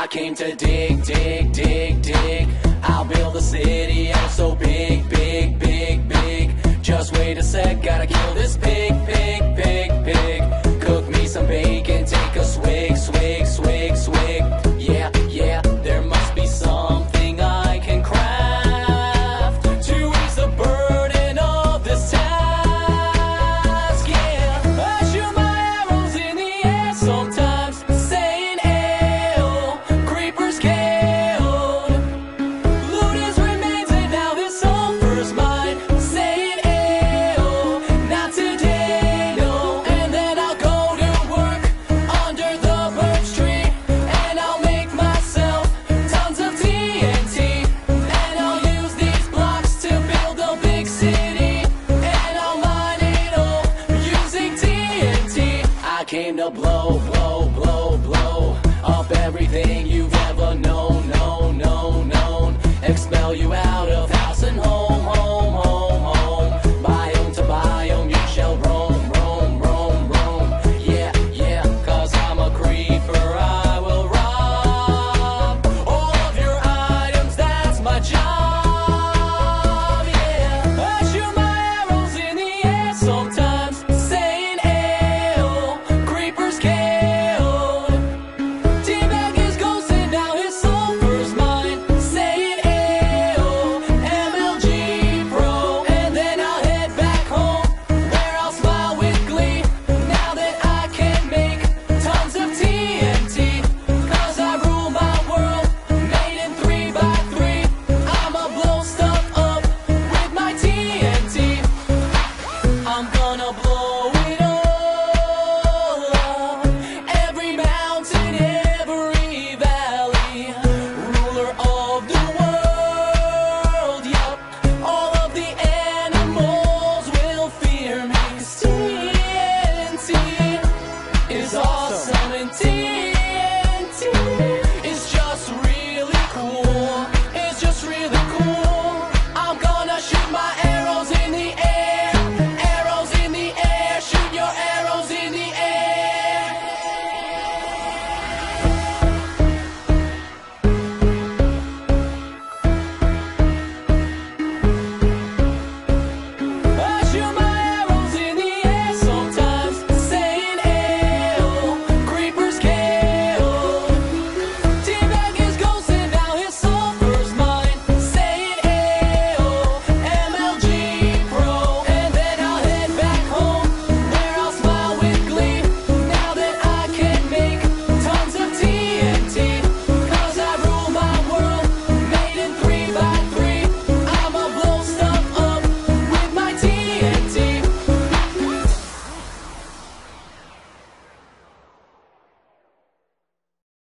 I came to dig, dig, dig, dig. I'll build a city out so big, big, big, big. Just wait a sec, gotta kill this pig, pig, pig, pig. Cook me some bacon, take a swig, swig, swig, swig. Yeah, yeah, there must be something I can craft to ease the burden of this task. Yeah, I shoot my arrows in the air sometimes, saying "Ayo, creepers killed. Loot his remains and now this offers mine." Saying "Ayo, not today, no." And then I'll go to work under the birch tree, and I'll make myself tons of TNT, and I'll use these blocks to build a big city, and I'll mine it all using TNT. I came to blow